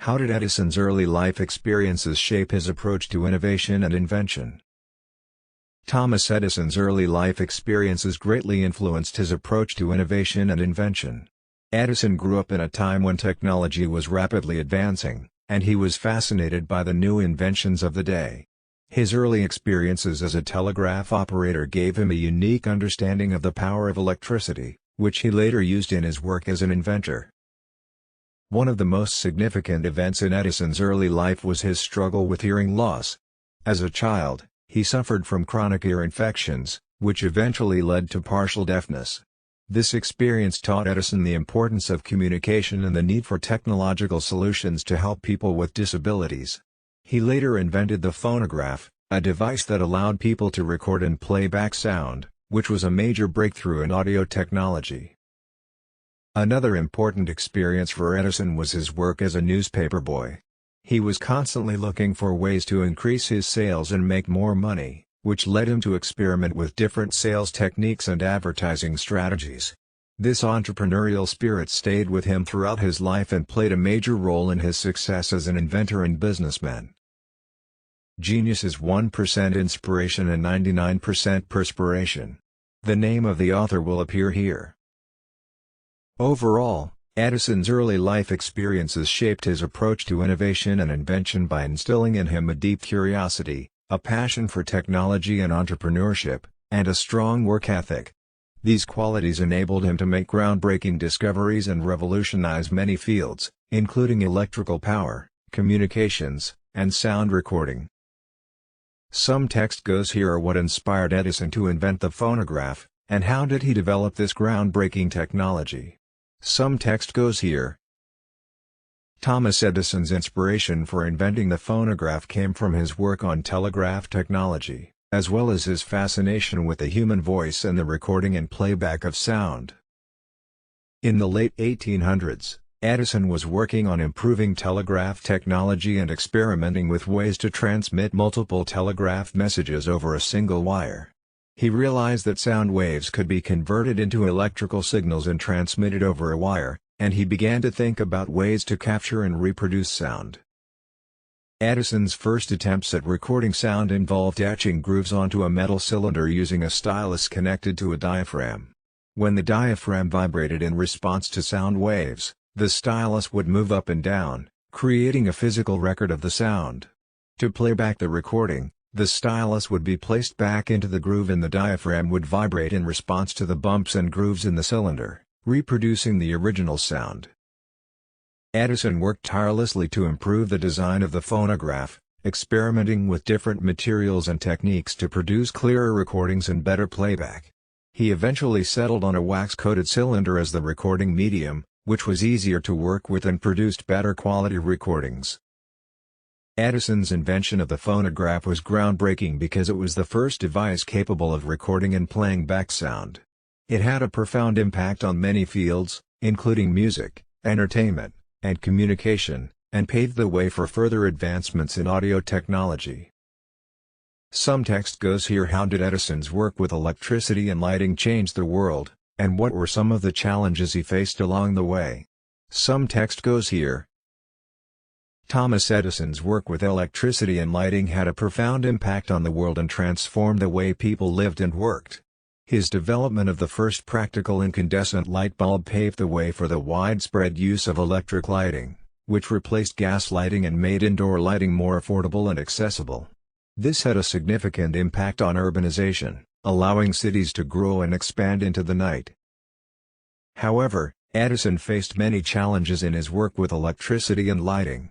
How did Edison's early life experiences shape his approach to innovation and invention? Thomas Edison's early life experiences greatly influenced his approach to innovation and invention. Edison grew up in a time when technology was rapidly advancing, and he was fascinated by the new inventions of the day. His early experiences as a telegraph operator gave him a unique understanding of the power of electricity, which he later used in his work as an inventor. One of the most significant events in Edison's early life was his struggle with hearing loss. As a child, he suffered from chronic ear infections, which eventually led to partial deafness. This experience taught Edison the importance of communication and the need for technological solutions to help people with disabilities. He later invented the phonograph, a device that allowed people to record and play back sound, which was a major breakthrough in audio technology. Another important experience for Edison was his work as a newspaper boy. He was constantly looking for ways to increase his sales and make more money, which led him to experiment with different sales techniques and advertising strategies. This entrepreneurial spirit stayed with him throughout his life and played a major role in his success as an inventor and businessman. Genius is 1% inspiration and 99% perspiration. The name of the author will appear here. Overall, Edison's early life experiences shaped his approach to innovation and invention by instilling in him a deep curiosity, a passion for technology and entrepreneurship, and a strong work ethic. These qualities enabled him to make groundbreaking discoveries and revolutionize many fields, including electrical power, communications, and sound recording. Some text goes here are what inspired Edison to invent the phonograph, and how did he develop this groundbreaking technology. Some text goes here. Thomas Edison's inspiration for inventing the phonograph came from his work on telegraph technology, as well as his fascination with the human voice and the recording and playback of sound. In the late 1800s, Edison was working on improving telegraph technology and experimenting with ways to transmit multiple telegraph messages over a single wire. He realized that sound waves could be converted into electrical signals and transmitted over a wire, and he began to think about ways to capture and reproduce sound. Edison's first attempts at recording sound involved etching grooves onto a metal cylinder using a stylus connected to a diaphragm. When the diaphragm vibrated in response to sound waves, the stylus would move up and down, creating a physical record of the sound. To play back the recording, the stylus would be placed back into the groove and the diaphragm would vibrate in response to the bumps and grooves in the cylinder, reproducing the original sound. Edison worked tirelessly to improve the design of the phonograph, experimenting with different materials and techniques to produce clearer recordings and better playback. He eventually settled on a wax-coated cylinder as the recording medium, which was easier to work with and produced better quality recordings. Edison's invention of the phonograph was groundbreaking because it was the first device capable of recording and playing back sound. It had a profound impact on many fields, including music, entertainment, and communication, and paved the way for further advancements in audio technology. Some text goes here. How did Edison's work with electricity and lighting change the world, and what were some of the challenges he faced along the way? Some text goes here. Thomas Edison's work with electricity and lighting had a profound impact on the world and transformed the way people lived and worked. His development of the first practical incandescent light bulb paved the way for the widespread use of electric lighting, which replaced gas lighting and made indoor lighting more affordable and accessible. This had a significant impact on urbanization, allowing cities to grow and expand into the night. However, Edison faced many challenges in his work with electricity and lighting.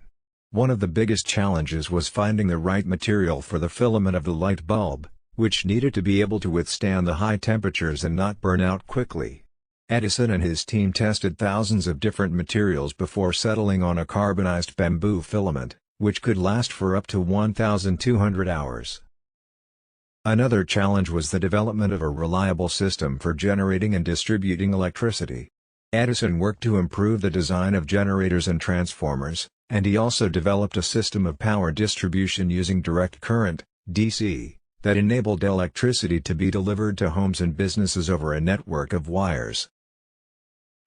One of the biggest challenges was finding the right material for the filament of the light bulb, which needed to be able to withstand the high temperatures and not burn out quickly. Edison and his team tested thousands of different materials before settling on a carbonized bamboo filament, which could last for up to 1,200 hours. Another challenge was the development of a reliable system for generating and distributing electricity. Edison worked to improve the design of generators and transformers, and he also developed a system of power distribution using direct current, DC, that enabled electricity to be delivered to homes and businesses over a network of wires.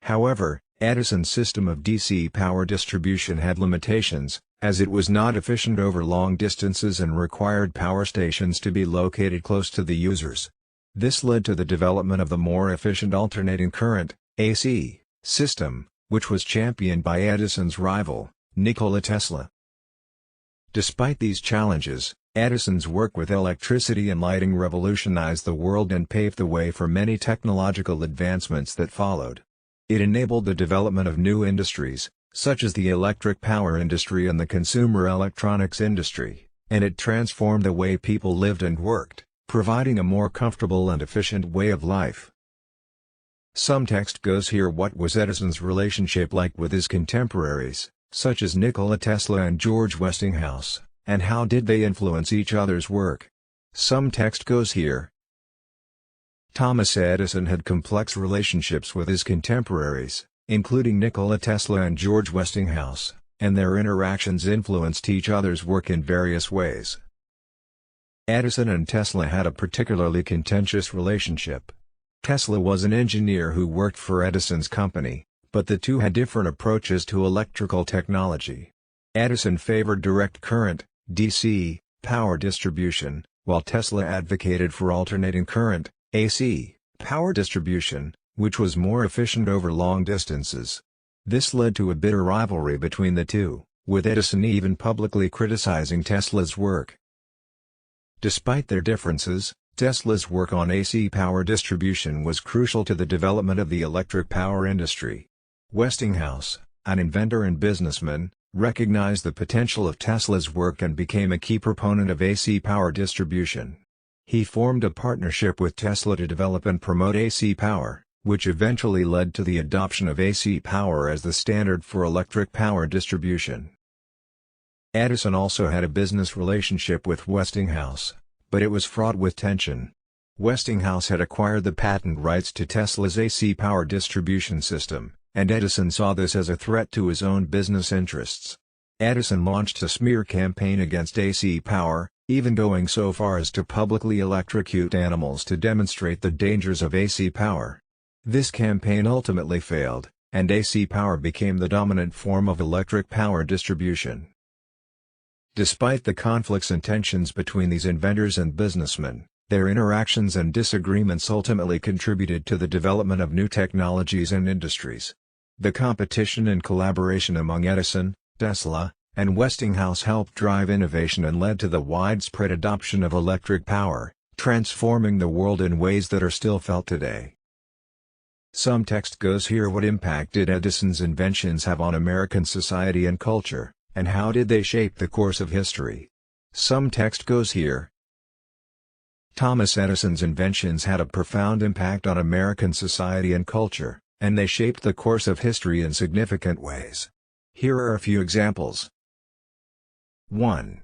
However, Edison's system of DC power distribution had limitations, as it was not efficient over long distances and required power stations to be located close to the users. This led to the development of the more efficient alternating current, AC, system, which was championed by Edison's rival, Nikola Tesla. Despite these challenges, Edison's work with electricity and lighting revolutionized the world and paved the way for many technological advancements that followed. It enabled the development of new industries, such as the electric power industry and the consumer electronics industry, and it transformed the way people lived and worked, providing a more comfortable and efficient way of life. Some text goes here. What was Edison's relationship like with his contemporaries, such as Nikola Tesla and George Westinghouse, and how did they influence each other's work? Some text goes here. Thomas Edison had complex relationships with his contemporaries, including Nikola Tesla and George Westinghouse, and their interactions influenced each other's work in various ways. Edison and Tesla had a particularly contentious relationship. Tesla was an engineer who worked for Edison's company, but the two had different approaches to electrical technology. Edison favored direct current, DC, power distribution, while Tesla advocated for alternating current, AC, power distribution, which was more efficient over long distances. This led to a bitter rivalry between the two, with Edison even publicly criticizing Tesla's work. Despite their differences, Tesla's work on AC power distribution was crucial to the development of the electric power industry. Westinghouse, an inventor and businessman, recognized the potential of Tesla's work and became a key proponent of AC power distribution. He formed a partnership with Tesla to develop and promote AC power, which eventually led to the adoption of AC power as the standard for electric power distribution. Edison also had a business relationship with Westinghouse, but it was fraught with tension. Westinghouse had acquired the patent rights to Tesla's AC power distribution system, and Edison saw this as a threat to his own business interests. Edison launched a smear campaign against AC power, even going so far as to publicly electrocute animals to demonstrate the dangers of AC power. This campaign ultimately failed, and AC power became the dominant form of electric power distribution. Despite the conflicts and tensions between these inventors and businessmen, their interactions and disagreements ultimately contributed to the development of new technologies and industries. The competition and collaboration among Edison, Tesla, and Westinghouse helped drive innovation and led to the widespread adoption of electric power, transforming the world in ways that are still felt today. Some text goes here. What impact did Edison's inventions have on American society and culture, and how did they shape the course of history? Some text goes here. Thomas Edison's inventions had a profound impact on American society and culture, and they shaped the course of history in significant ways. Here are a few examples. 1.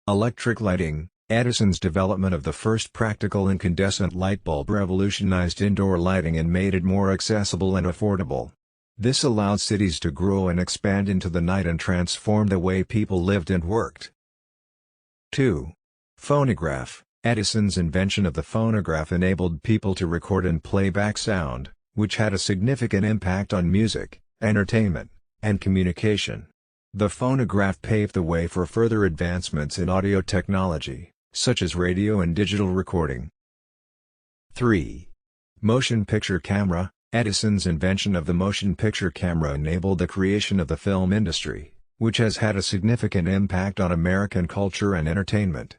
Electric lighting. Edison's development of the first practical incandescent light bulb revolutionized indoor lighting and made it more accessible and affordable. This allowed cities to grow and expand into the night and transform the way people lived and worked. 2. Phonograph. Edison's invention of the phonograph enabled people to record and play back sound, which had a significant impact on music, entertainment, and communication. The phonograph paved the way for further advancements in audio technology, such as radio and digital recording. 3. Motion picture camera. Edison's invention of the motion picture camera enabled the creation of the film industry, which has had a significant impact on American culture and entertainment.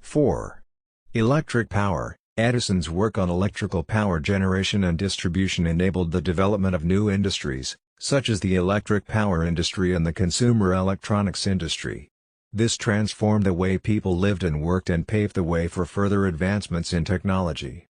4. Electric power. Edison's work on electrical power generation and distribution enabled the development of new industries, such as the electric power industry and the consumer electronics industry. This transformed the way people lived and worked and paved the way for further advancements in technology.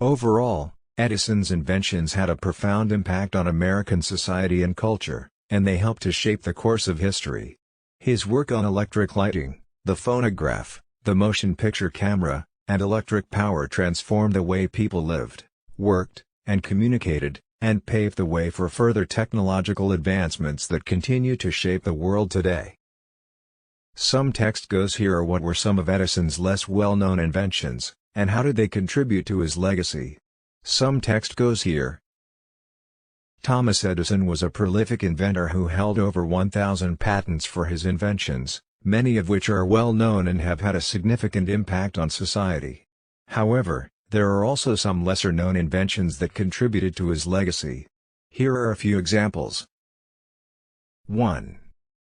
Overall, Edison's inventions had a profound impact on American society and culture, and they helped to shape the course of history. His work on electric lighting, the phonograph, the motion picture camera, and electric power transformed the way people lived, worked, and communicated, and paved the way for further technological advancements that continue to shape the world today. Some text goes here. What were some of Edison's less well-known inventions, and how did they contribute to his legacy? Some text goes here. Thomas Edison was a prolific inventor who held over 1,000 patents for his inventions, many of which are well known and have had a significant impact on society. However, there are also some lesser-known inventions that contributed to his legacy. Here are a few examples. 1.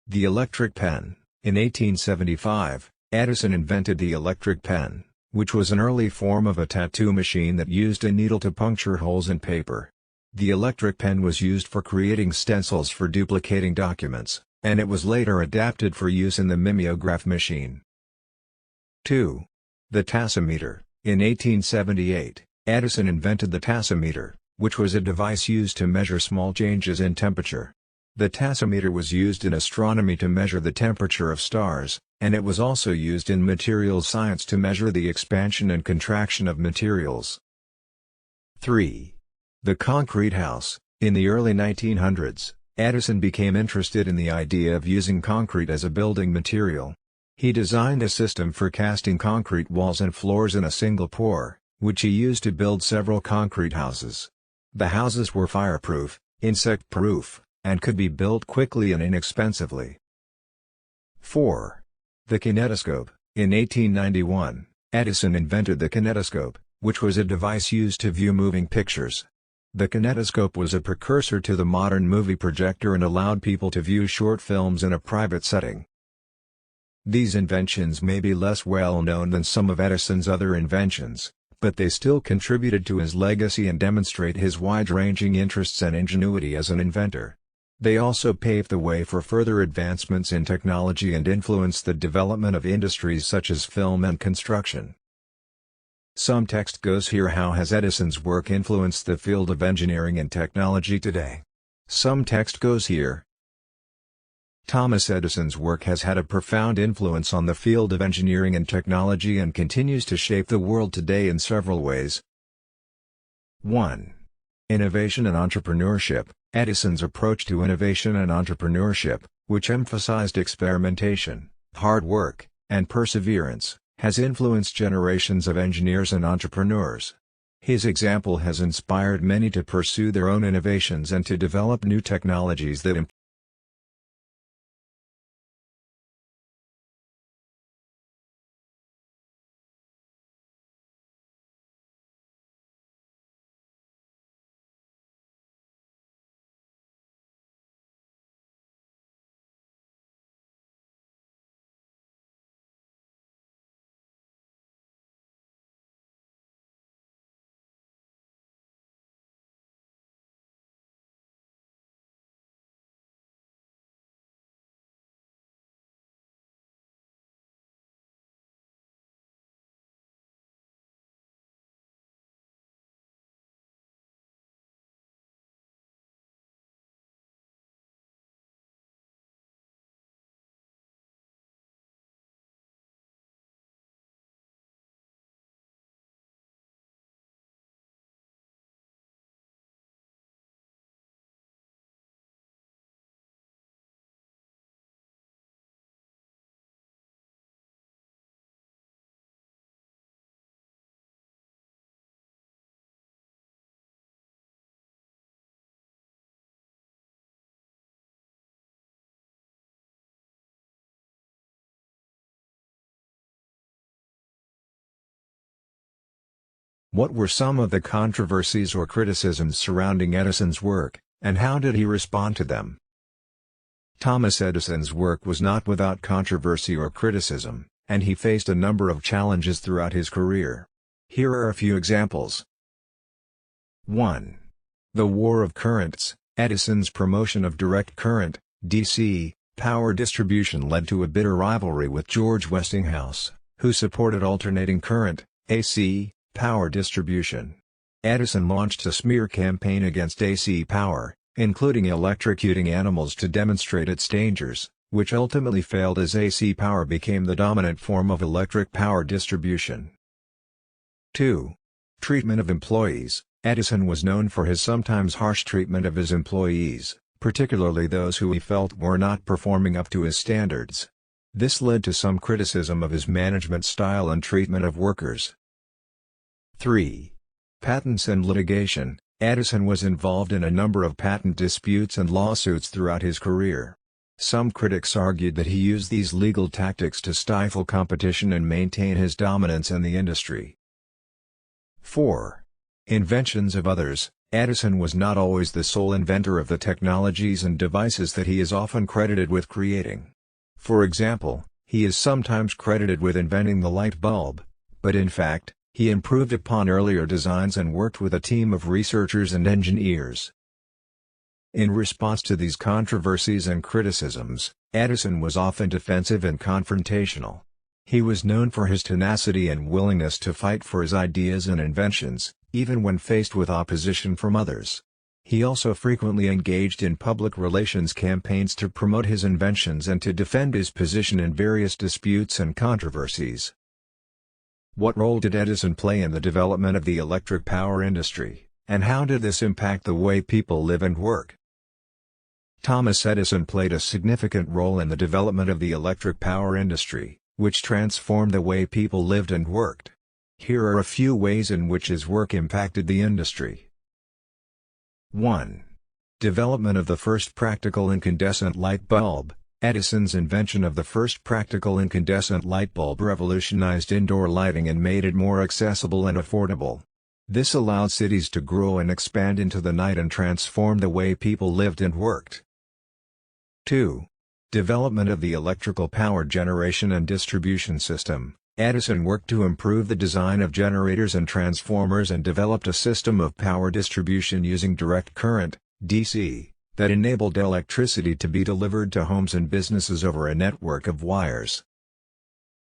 The electric pen. In 1875, Edison invented the electric pen, which was an early form of a tattoo machine that used a needle to puncture holes in paper. The electric pen was used for creating stencils for duplicating documents, and it was later adapted for use in the mimeograph machine. 2. The tachometer. In 1878, Edison invented the tachometer, which was a device used to measure small changes in temperature. The tachometer was used in astronomy to measure the temperature of stars, and it was also used in materials science to measure the expansion and contraction of materials. 3. The concrete house. In the early 1900s, Edison became interested in the idea of using concrete as a building material. He designed a system for casting concrete walls and floors in a single pour, which he used to build several concrete houses. The houses were fireproof, insect-proof, and could be built quickly and inexpensively. 4. The kinetoscope. In 1891, Edison invented the kinetoscope, which was a device used to view moving pictures. The kinetoscope was a precursor to the modern movie projector and allowed people to view short films in a private setting. These inventions may be less well known than some of Edison's other inventions, but they still contributed to his legacy and demonstrate his wide-ranging interests and ingenuity as an inventor. They also paved the way for further advancements in technology and influenced the development of industries such as film and construction. Some text goes here. How has Edison's work influenced the field of engineering and technology today? Some text goes here. Thomas Edison's work has had a profound influence on the field of engineering and technology and continues to shape the world today in several ways. 1. Innovation and entrepreneurship. Edison's approach to innovation and entrepreneurship, which emphasized experimentation, hard work, and perseverance, has influenced generations of engineers and entrepreneurs. His example has inspired many to pursue their own innovations and to develop new technologies that What were some of the controversies or criticisms surrounding Edison's work, and how did he respond to them? Thomas Edison's work was not without controversy or criticism, and he faced a number of challenges throughout his career. Here are a few examples. 1. The War of Currents. Edison's promotion of direct current, DC, power distribution led to a bitter rivalry with George Westinghouse, who supported alternating current, AC, power distribution. Edison launched a smear campaign against AC power, including electrocuting animals to demonstrate its dangers, which ultimately failed as AC power became the dominant form of electric power distribution. 2. Treatment of employees. Edison was known for his sometimes harsh treatment of his employees, particularly those who he felt were not performing up to his standards. This led to some criticism of his management style and treatment of workers. 3. Patents and litigation. Edison was involved in a number of patent disputes and lawsuits throughout his career. Some critics argued that he used these legal tactics to stifle competition and maintain his dominance in the industry. 4. Inventions of others. Edison was not always the sole inventor of the technologies and devices that he is often credited with creating. For example, he is sometimes credited with inventing the light bulb, but in fact, he improved upon earlier designs and worked with a team of researchers and engineers. In response to these controversies and criticisms, Edison was often defensive and confrontational. He was known for his tenacity and willingness to fight for his ideas and inventions, even when faced with opposition from others. He also frequently engaged in public relations campaigns to promote his inventions and to defend his position in various disputes and controversies. What role did Edison play in the development of the electric power industry, and how did this impact the way people live and work? Thomas Edison played a significant role in the development of the electric power industry, which transformed the way people lived and worked. Here are a few ways in which his work impacted the industry. 1. Development of the first practical incandescent light bulb. Edison's invention of the first practical incandescent light bulb revolutionized indoor lighting and made it more accessible and affordable. This allowed cities to grow and expand into the night and transform the way people lived and worked. 2. Development of the electrical power generation and distribution system. Edison worked to improve the design of generators and transformers and developed a system of power distribution using direct current, DC, that enabled electricity to be delivered to homes and businesses over a network of wires.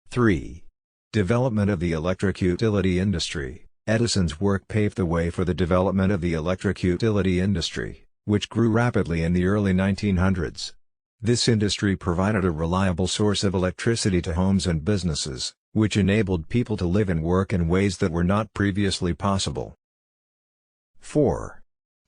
3. Development of the electric utility industry. Edison's work paved the way for the development of the electric utility industry, which grew rapidly in the early 1900s. This industry provided a reliable source of electricity to homes and businesses, which enabled people to live and work in ways that were not previously possible. 4.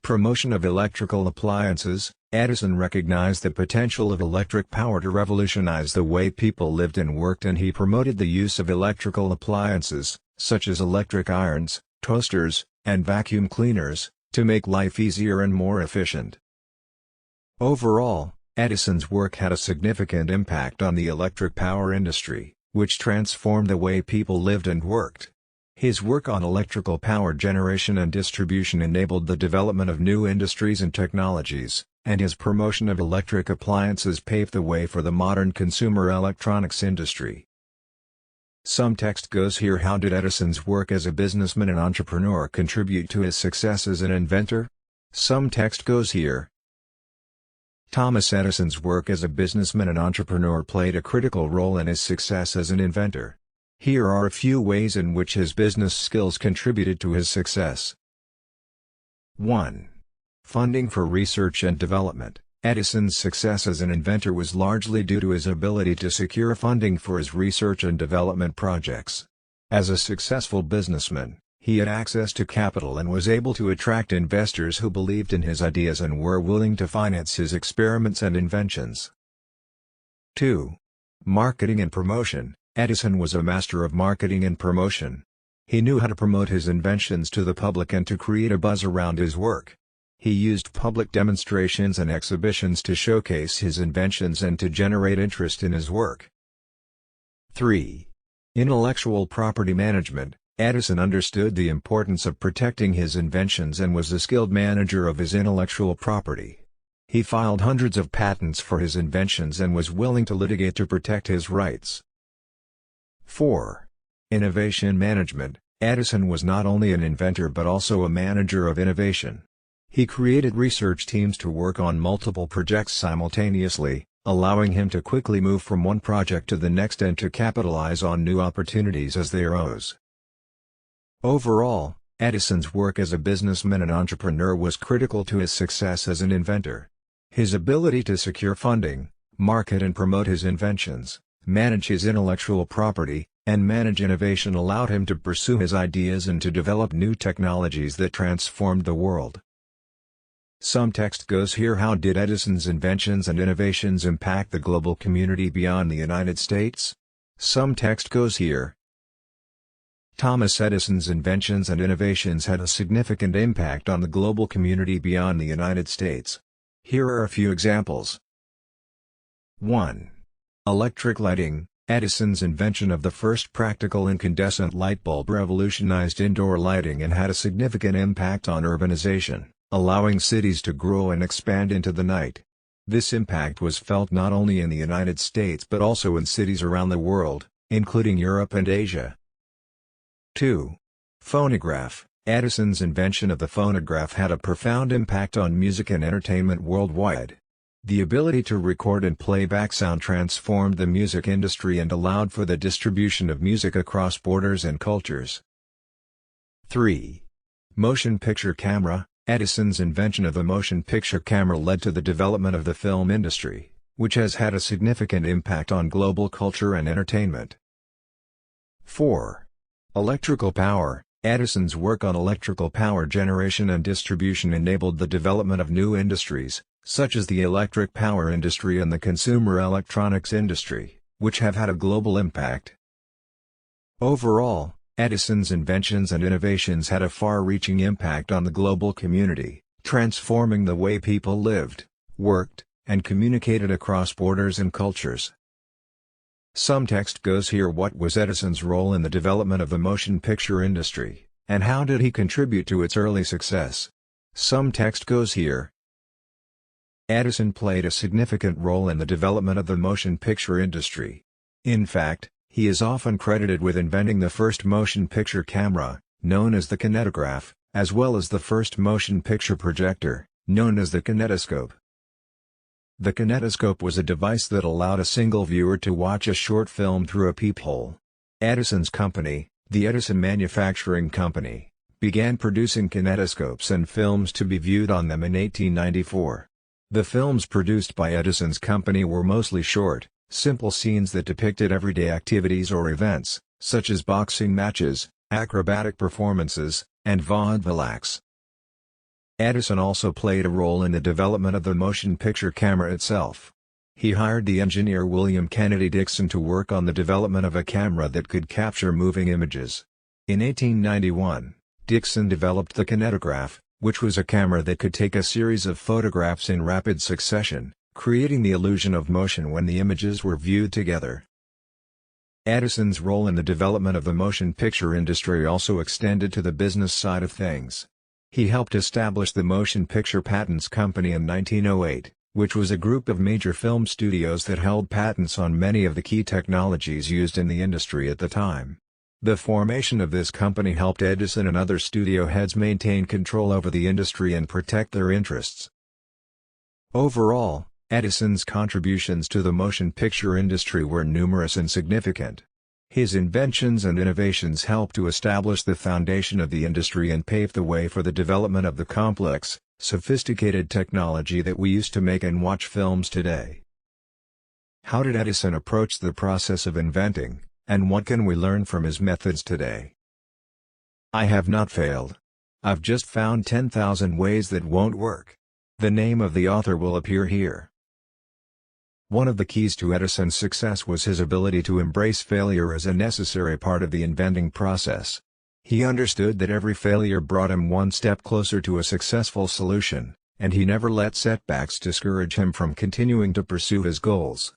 Promotion of electrical appliances. Edison recognized the potential of electric power to revolutionize the way people lived and worked, and he promoted the use of electrical appliances, such as electric irons, toasters, and vacuum cleaners, to make life easier and more efficient. Overall, Edison's work had a significant impact on the electric power industry, which transformed the way people lived and worked. His work on electrical power generation and distribution enabled the development of new industries and technologies, and his promotion of electric appliances paved the way for the modern consumer electronics industry. Some text goes here. How did Edison's work as a businessman and entrepreneur contribute to his success as an inventor? Some text goes here. Thomas Edison's work as a businessman and entrepreneur played a critical role in his success as an inventor. Here are a few ways in which his business skills contributed to his success. 1. Funding for research and development. Edison's success as an inventor was largely due to his ability to secure funding for his research and development projects. As a successful businessman, he had access to capital and was able to attract investors who believed in his ideas and were willing to finance his experiments and inventions. 2. Marketing and promotion. Edison was a master of marketing and promotion. He knew how to promote his inventions to the public and to create a buzz around his work. He used public demonstrations and exhibitions to showcase his inventions and to generate interest in his work. 3. Intellectual property management. Edison understood the importance of protecting his inventions and was a skilled manager of his intellectual property. He filed hundreds of patents for his inventions and was willing to litigate to protect his rights. 4. Innovation management. Edison was not only an inventor but also a manager of innovation. He created research teams to work on multiple projects simultaneously, allowing him to quickly move from one project to the next and to capitalize on new opportunities as they arose. Overall, Edison's work as a businessman and entrepreneur was critical to his success as an inventor. His ability to secure funding, market and promote his inventions, manage his intellectual property, and manage innovation allowed him to pursue his ideas and to develop new technologies that transformed the world. Some text goes here. How did Edison's inventions and innovations impact the global community beyond the United States? Some text goes here. Thomas Edison's inventions and innovations had a significant impact on the global community beyond the United States. Here are a few examples. 1. Electric lighting. Edison's invention of the first practical incandescent light bulb revolutionized indoor lighting and had a significant impact on urbanization, allowing cities to grow and expand into the night. This impact was felt not only in the United States but also in cities around the world, including Europe and Asia. 2. Phonograph. Edison's invention of the phonograph had a profound impact on music and entertainment worldwide. The ability to record and play back sound transformed the music industry and allowed for the distribution of music across borders and cultures. 3. Motion picture camera. Edison's invention of the motion picture camera led to the development of the film industry, which has had a significant impact on global culture and entertainment. 4. Electrical power. Edison's work on electrical power generation and distribution enabled the development of new industries, such as the electric power industry and the consumer electronics industry, which have had a global impact. Overall, Edison's inventions and innovations had a far-reaching impact on the global community, transforming the way people lived, worked, and communicated across borders and cultures. Some text goes here. What was Edison's role in the development of the motion picture industry, and how did he contribute to its early success? Some text goes here. Edison played a significant role in the development of the motion picture industry. In fact, he is often credited with inventing the first motion picture camera, known as the kinetograph, as well as the first motion picture projector, known as the kinetoscope. The kinetoscope was a device that allowed a single viewer to watch a short film through a peephole. Edison's company, the Edison Manufacturing Company, began producing kinetoscopes and films to be viewed on them in 1894. The films produced by Edison's company were mostly short, simple scenes that depicted everyday activities or events, such as boxing matches, acrobatic performances, and vaudeville acts. Edison also played a role in the development of the motion picture camera itself. He hired the engineer William Kennedy Dixon to work on the development of a camera that could capture moving images. In 1891, Dixon developed the kinetograph, which was a camera that could take a series of photographs in rapid succession, creating the illusion of motion when the images were viewed together. Edison's role in the development of the motion picture industry also extended to the business side of things. He helped establish the Motion Picture Patents Company in 1908, which was a group of major film studios that held patents on many of the key technologies used in the industry at the time. The formation of this company helped Edison and other studio heads maintain control over the industry and protect their interests. Overall, Edison's contributions to the motion picture industry were numerous and significant. His inventions and innovations helped to establish the foundation of the industry and pave the way for the development of the complex, sophisticated technology that we use to make and watch films today. How did Edison approach the process of inventing, and what can we learn from his methods today? I have not failed. I've just found 10,000 ways that won't work. The name of the author will appear here. One of the keys to Edison's success was his ability to embrace failure as a necessary part of the inventing process. He understood that every failure brought him one step closer to a successful solution, and he never let setbacks discourage him from continuing to pursue his goals.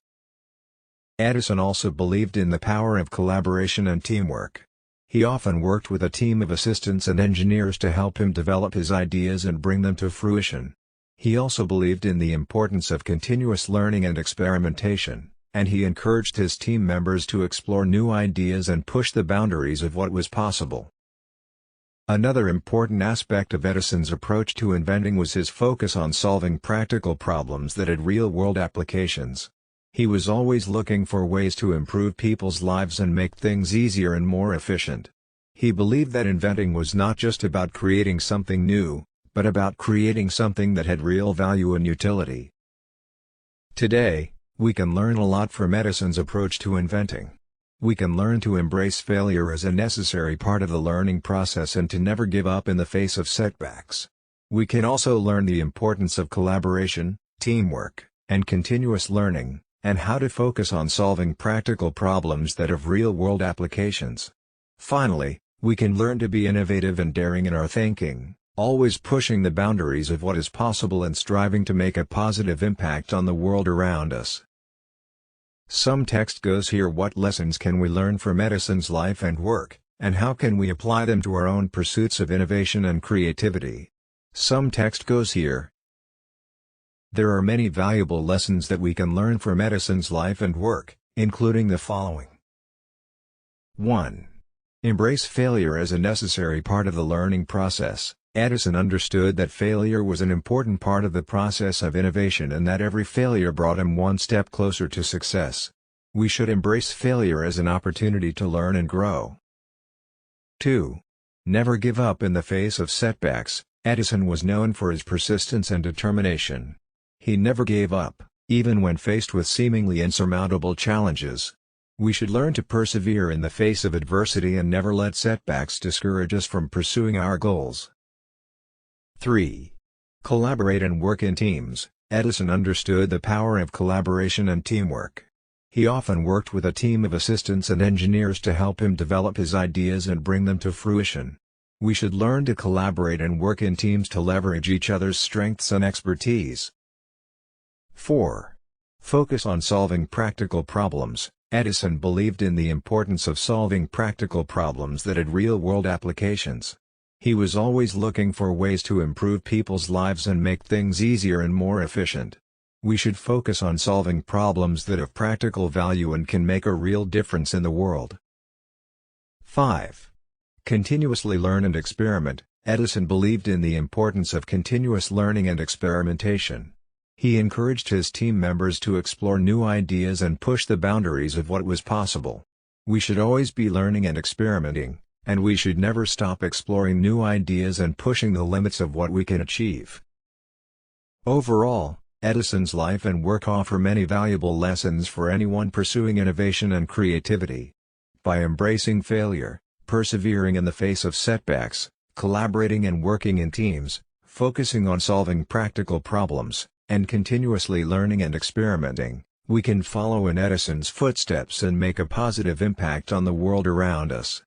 Edison also believed in the power of collaboration and teamwork. He often worked with a team of assistants and engineers to help him develop his ideas and bring them to fruition. He also believed in the importance of continuous learning and experimentation, and he encouraged his team members to explore new ideas and push the boundaries of what was possible. Another important aspect of Edison's approach to inventing was his focus on solving practical problems that had real-world applications. He was always looking for ways to improve people's lives and make things easier and more efficient. He believed that inventing was not just about creating something new, but about creating something that had real value and utility. Today, we can learn a lot from Edison's approach to inventing. We can learn to embrace failure as a necessary part of the learning process and to never give up in the face of setbacks. We can also learn the importance of collaboration, teamwork, and continuous learning, and how to focus on solving practical problems that have real-world applications. Finally, We can learn to be innovative and daring in our thinking, always pushing the boundaries of what is possible and striving to make a positive impact on the world around us. Some text goes here. What lessons can we learn from Edison's life and work, and how can we apply them to our own pursuits of innovation and creativity? Some text goes here. There are many valuable lessons that we can learn from Edison's life and work, including the following. 1. Embrace failure as a necessary part of the learning process. Edison understood that failure was an important part of the process of innovation and that every failure brought him one step closer to success. We should embrace failure as an opportunity to learn and grow. 2. Never give up in the face of setbacks. Edison was known for his persistence and determination. He never gave up, even when faced with seemingly insurmountable challenges. We should learn to persevere in the face of adversity and never let setbacks discourage us from pursuing our goals. 3. Collaborate and work in teams. Edison understood the power of collaboration and teamwork. He often worked with a team of assistants and engineers to help him develop his ideas and bring them to fruition. We should learn to collaborate and work in teams to leverage each other's strengths and expertise. 4. Focus on solving practical problems. Edison believed in the importance of solving practical problems that had real-world applications. He was always looking for ways to improve people's lives and make things easier and more efficient. We should focus on solving problems that have practical value and can make a real difference in the world. 5. Continuously learn and experiment. Edison believed in the importance of continuous learning and experimentation. He encouraged his team members to explore new ideas and push the boundaries of what was possible. We should always be learning and experimenting, and we should never stop exploring new ideas and pushing the limits of what we can achieve. Overall, Edison's life and work offer many valuable lessons for anyone pursuing innovation and creativity. By embracing failure, persevering in the face of setbacks, collaborating and working in teams, focusing on solving practical problems, and continuously learning and experimenting, we can follow in Edison's footsteps and make a positive impact on the world around us.